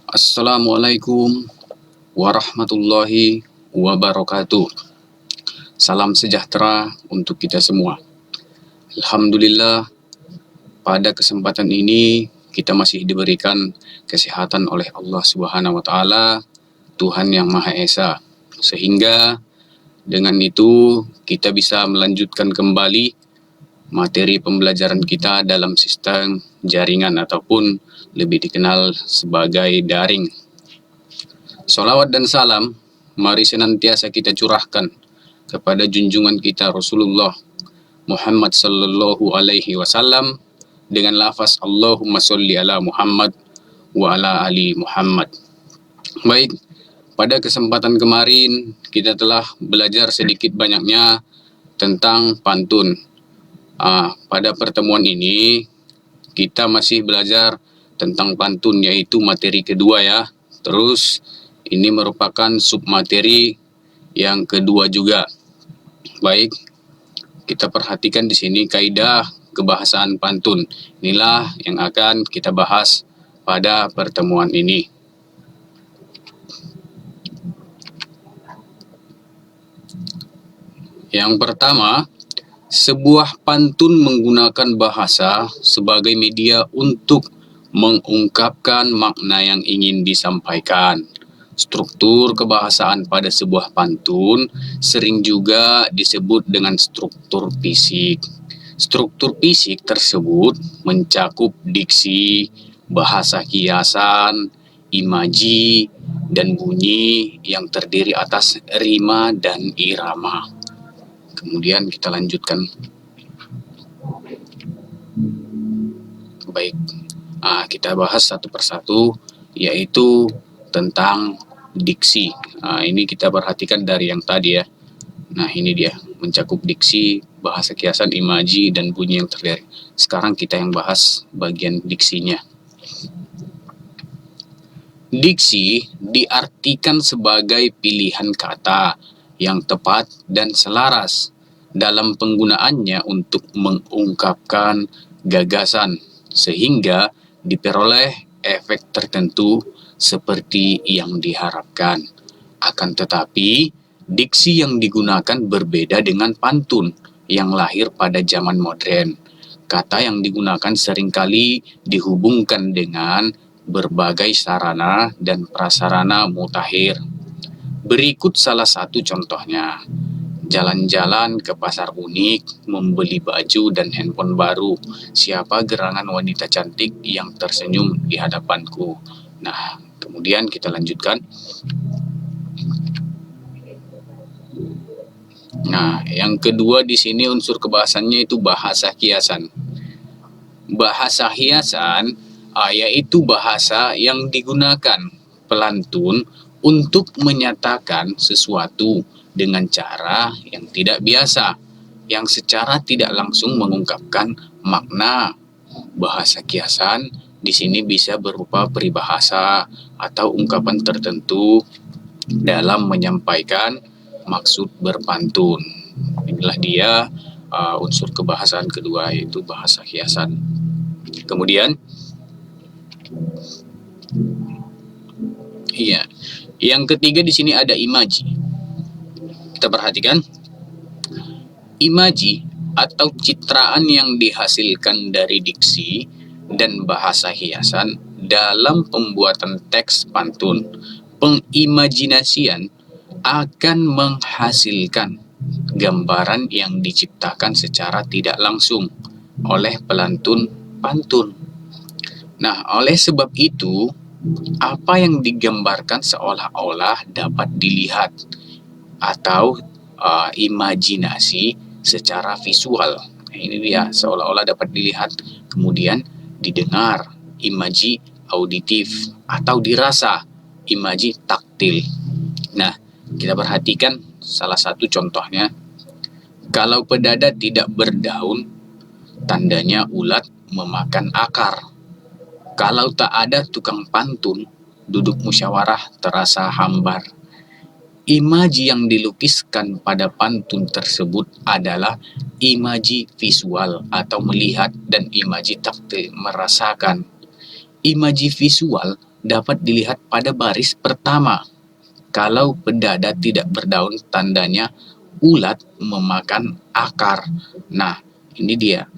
Assalamualaikum warahmatullahi wabarakatuh. Salam sejahtera untuk kita semua. Alhamdulillah, pada kesempatan ini kita masih diberikan kesehatan oleh Allah Subhanahu wa taala, Tuhan yang Maha Esa. Sehingga dengan itu kita bisa melanjutkan kembali materi pembelajaran kita dalam sistem jaringan ataupun lebih dikenal sebagai daring. Salawat dan salam mari senantiasa kita curahkan kepada junjungan kita Rasulullah Muhammad sallallahu alaihi wasallam dengan lafaz Allahumma sholli ala Muhammad wa ala ali Muhammad. Baik, pada kesempatan kemarin kita telah belajar sedikit banyaknya tentang pantun. Pada pertemuan ini kita masih belajar tentang pantun, yaitu materi kedua ya. Terus ini merupakan submateri yang kedua juga. Baik, kita perhatikan di sini kaidah kebahasaan pantun. Inilah yang akan kita bahas pada pertemuan ini. Yang pertama, sebuah pantun menggunakan bahasa sebagai media untuk mengungkapkan makna yang ingin disampaikan. Struktur kebahasaan pada sebuah pantun sering juga disebut dengan struktur fisik. Struktur fisik tersebut mencakup diksi, bahasa kiasan, imaji, dan bunyi yang terdiri atas rima dan irama. Kemudian kita lanjutkan. Baik, kita bahas satu persatu, yaitu tentang diksi. Ini kita perhatikan dari yang tadi ya. Nah, ini dia, mencakup diksi, bahasa kiasan, imaji, dan bunyi yang terdiri. Sekarang kita yang bahas bagian diksinya. Diksi diartikan sebagai pilihan kata yang tepat dan selaras dalam penggunaannya untuk mengungkapkan gagasan sehingga diperoleh efek tertentu seperti yang diharapkan. Akan tetapi, diksi yang digunakan berbeda dengan pantun yang lahir pada zaman modern. Kata yang digunakan seringkali dihubungkan dengan berbagai sarana dan prasarana mutakhir. Berikut salah satu contohnya. Jalan-jalan ke pasar unik, membeli baju dan handphone baru. Siapa gerangan wanita cantik yang tersenyum di hadapanku? Nah, kemudian kita lanjutkan. Nah, yang kedua di sini unsur kebahasannya itu bahasa kiasan. Bahasa hiasan yaitu bahasa yang digunakan pelantun untuk menyatakan sesuatu dengan cara yang tidak biasa, yang secara tidak langsung mengungkapkan makna. Bahasa kiasan di sini bisa berupa peribahasa atau ungkapan tertentu dalam menyampaikan maksud berpantun. Inilah dia unsur kebahasaan kedua, yaitu bahasa hiasan. Kemudian, yang ketiga di sini ada imaji. Kita perhatikan, imaji atau citraan yang dihasilkan dari diksi dan bahasa hiasan dalam pembuatan teks pantun. Pengimajinasian akan menghasilkan gambaran yang diciptakan secara tidak langsung oleh pelantun pantun. Nah, oleh sebab itu, apa yang digambarkan seolah-olah dapat dilihat atau imajinasi secara visual. Nah, ini dia, seolah-olah dapat dilihat, kemudian didengar, imaji auditif, atau dirasa, imaji taktil. Nah, kita perhatikan salah satu contohnya. Kalau pedada tidak berdaun, tandanya ulat memakan akar. Kalau tak ada tukang pantun, duduk musyawarah terasa hambar. Imaji yang dilukiskan pada pantun tersebut adalah imaji visual atau melihat, dan imaji taktil merasakan. Imaji visual dapat dilihat pada baris pertama. Kalau pedada tidak berdaun, tandanya ulat memakan akar. Nah, ini dia.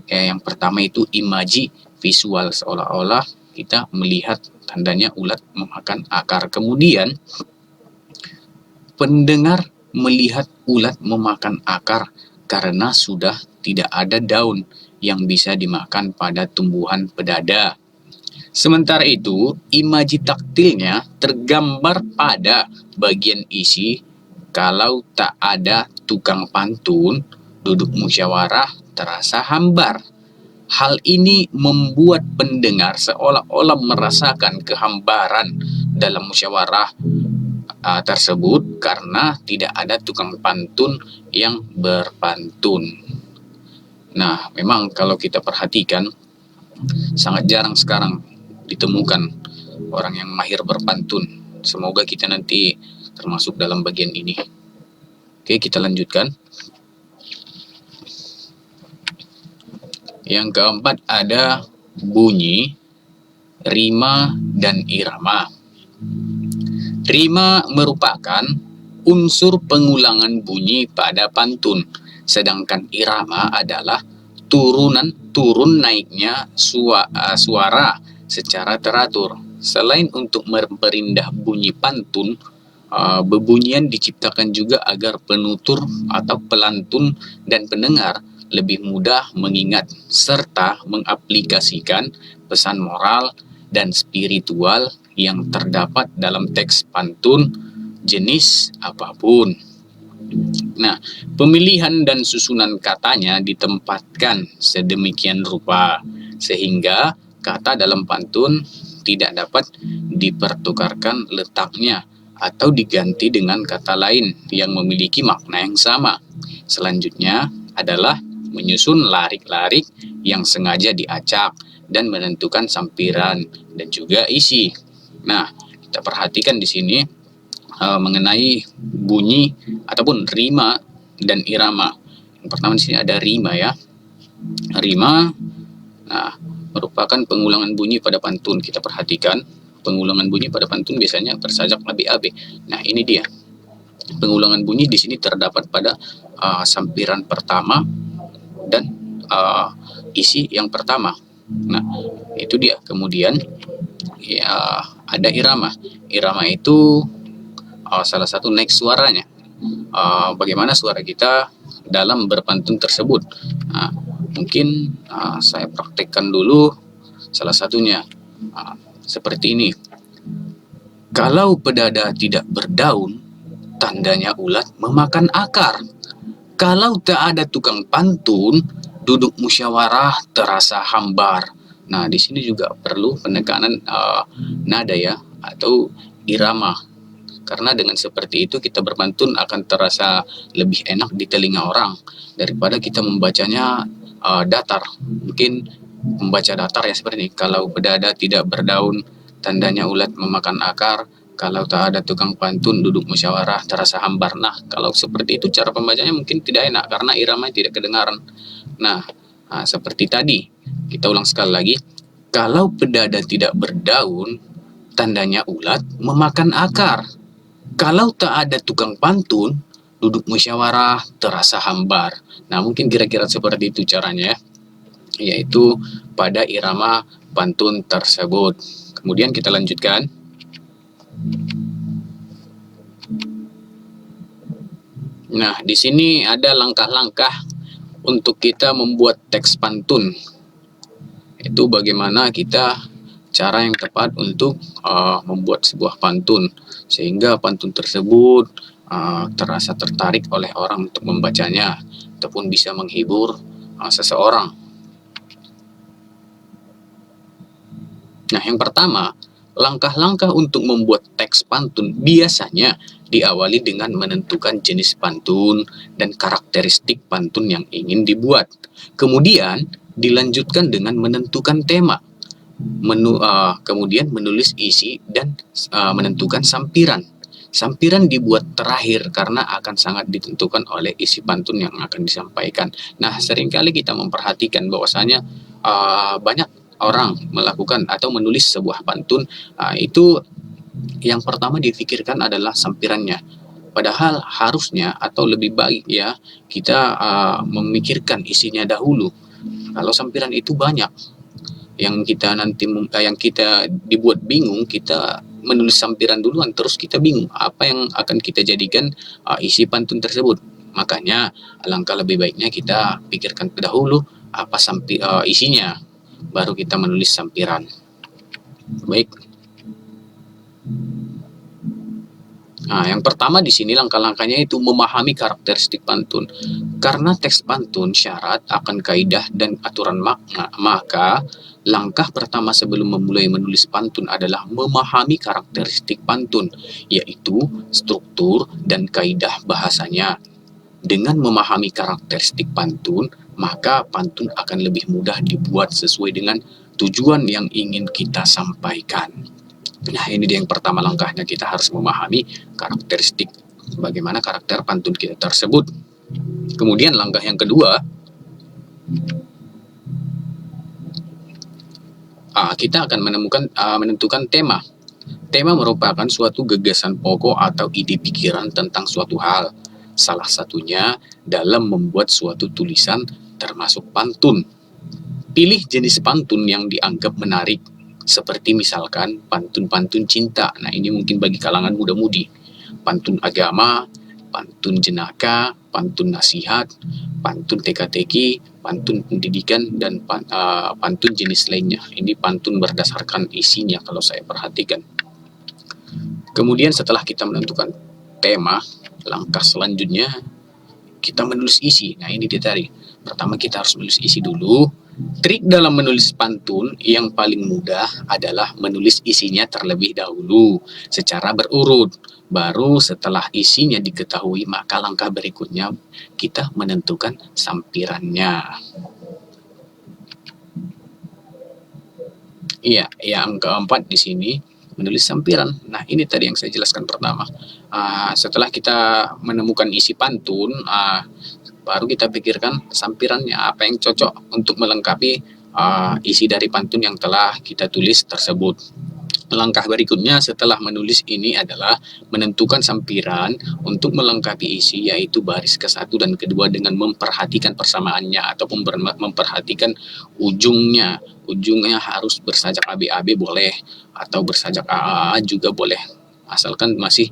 Yang pertama itu imaji visual, seolah-olah kita melihat tandanya ulat memakan akar. Kemudian pendengar melihat ulat memakan akar karena sudah tidak ada daun yang bisa dimakan pada tumbuhan pedada. Sementara itu, imaji taktilnya tergambar pada bagian isi. Kalau tak ada tukang pantun, duduk musyawarah terasa hambar. Hal ini membuat pendengar seolah-olah merasakan kehambaran dalam musyawarah tersebut karena tidak ada tukang pantun yang berpantun. Nah, memang kalau kita perhatikan, sangat jarang sekarang ditemukan orang yang mahir berpantun. Semoga kita nanti termasuk dalam bagian ini. Oke, kita lanjutkan. Yang keempat ada bunyi, rima, dan irama. Rima merupakan unsur pengulangan bunyi pada pantun, sedangkan irama adalah turun naiknya suara secara teratur. Selain untuk memperindah bunyi pantun, bebunyian diciptakan juga agar penutur atau pelantun dan pendengar lebih mudah mengingat serta mengaplikasikan pesan moral dan spiritual yang terdapat dalam teks pantun jenis apapun. Nah, pemilihan dan susunan katanya ditempatkan sedemikian rupa sehingga kata dalam pantun tidak dapat dipertukarkan letaknya atau diganti dengan kata lain yang memiliki makna yang sama. Selanjutnya adalah menyusun larik-larik yang sengaja diacak dan menentukan sampiran dan juga isi. Nah, kita perhatikan di sini mengenai bunyi ataupun rima dan irama. Yang pertama di sini ada rima ya. Rima, nah, merupakan pengulangan bunyi pada pantun. Kita perhatikan pengulangan bunyi pada pantun biasanya bersajak AB. Nah, ini dia. Pengulangan bunyi di sini terdapat pada sampiran pertama dan isi yang pertama. Nah, itu dia. Kemudian ya ada irama. Irama itu salah satu naik suaranya. Bagaimana suara kita dalam berpantun tersebut. Mungkin saya praktekkan dulu salah satunya. Seperti ini. Kalau pedada tidak berdaun, tandanya ulat memakan akar. Kalau tak ada tukang pantun, duduk musyawarah terasa hambar. Nah, di sini juga perlu penekanan nada ya, atau irama. Karena dengan seperti itu kita berpantun akan terasa lebih enak di telinga orang daripada kita membacanya datar. Mungkin membaca datar ya seperti ini. Kalau pedada tidak berdaun, tandanya ulat memakan akar. Kalau tak ada tukang pantun, duduk musyawarah terasa hambar. Nah, kalau seperti itu cara pembacanya mungkin tidak enak karena iramanya tidak kedengaran. Nah, seperti tadi, kita ulang sekali lagi. Kalau pedada tidak berdaun, tandanya ulat memakan akar. Kalau tak ada tukang pantun, duduk musyawarah terasa hambar. Nah, mungkin kira-kira seperti itu caranya, yaitu pada irama pantun tersebut. Kemudian kita lanjutkan. Nah, di sini ada langkah-langkah untuk kita membuat teks pantun. Itu bagaimana kita cara yang tepat untuk membuat sebuah pantun sehingga pantun tersebut terasa tertarik oleh orang untuk membacanya ataupun bisa menghibur seseorang. Nah, yang pertama, langkah-langkah untuk membuat teks pantun biasanya diawali dengan menentukan jenis pantun dan karakteristik pantun yang ingin dibuat. Kemudian dilanjutkan dengan menentukan tema. Kemudian menulis isi dan menentukan sampiran. Sampiran dibuat terakhir karena akan sangat ditentukan oleh isi pantun yang akan disampaikan. Nah, seringkali kita memperhatikan bahwasanya banyak orang melakukan atau menulis sebuah pantun, itu yang pertama difikirkan adalah sampirannya. Padahal harusnya atau lebih baik ya kita memikirkan isinya dahulu. Kalau sampiran itu banyak, yang kita dibuat bingung, kita menulis sampiran duluan terus kita bingung apa yang akan kita jadikan isi pantun tersebut. Makanya alangkah lebih baiknya kita pikirkan dahulu apa isinya, baru kita menulis sampiran. Baik. Nah, yang pertama di sini langkah-langkahnya itu memahami karakteristik pantun. Karena teks pantun syarat akan kaidah dan aturan makna, maka langkah pertama sebelum memulai menulis pantun adalah memahami karakteristik pantun, yaitu struktur dan kaidah bahasanya. Dengan memahami karakteristik pantun, maka pantun akan lebih mudah dibuat sesuai dengan tujuan yang ingin kita sampaikan. Nah, ini dia yang pertama langkahnya, kita harus memahami karakteristik bagaimana karakter pantun kita tersebut. Kemudian langkah yang kedua, kita akan menentukan tema. Tema merupakan suatu gagasan pokok atau ide pikiran tentang suatu hal. Salah satunya dalam membuat suatu tulisan termasuk pantun. Pilih jenis pantun yang dianggap menarik, seperti misalkan pantun-pantun cinta. Nah, ini mungkin bagi kalangan muda-mudi. Pantun agama, pantun jenaka, pantun nasihat, pantun teka-teki, pantun pendidikan, dan pantun jenis lainnya. Ini pantun berdasarkan isinya kalau saya perhatikan. Kemudian setelah kita menentukan tema, langkah selanjutnya kita menulis isi. Nah, ini dia tadi. Pertama kita harus menulis isi dulu. Trik dalam menulis pantun yang paling mudah adalah menulis isinya terlebih dahulu secara berurut. Baru setelah isinya diketahui, maka langkah berikutnya kita menentukan sampirannya. Iya, yang keempat di sini menulis sampiran. Nah, ini tadi yang saya jelaskan pertama. Setelah kita menemukan isi pantun, baru kita pikirkan sampirannya apa yang cocok untuk melengkapi isi dari pantun yang telah kita tulis tersebut. Langkah berikutnya setelah menulis ini adalah menentukan sampiran untuk melengkapi isi, yaitu baris ke-1 dan ke-2 dengan memperhatikan persamaannya ataupun memperhatikan ujungnya. Ujungnya harus bersajak AB-AB boleh, atau bersajak AAA juga boleh, asalkan masih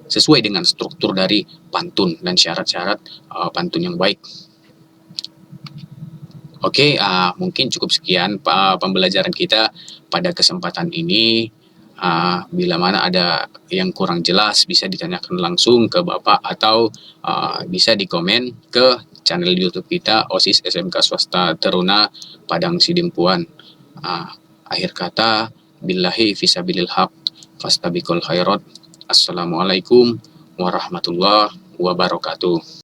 sesuai dengan struktur dari pantun dan syarat-syarat pantun yang baik. Oke, mungkin cukup sekian pembelajaran kita pada kesempatan ini. Bila mana ada yang kurang jelas bisa ditanyakan langsung ke Bapak atau bisa dikomen ke channel YouTube kita OSIS SMK Swasta Teruna Padang Sidimpuan. Akhir kata, billahi fisabilil haq, fastabiqul khairat. Assalamualaikum warahmatullahi wabarakatuh.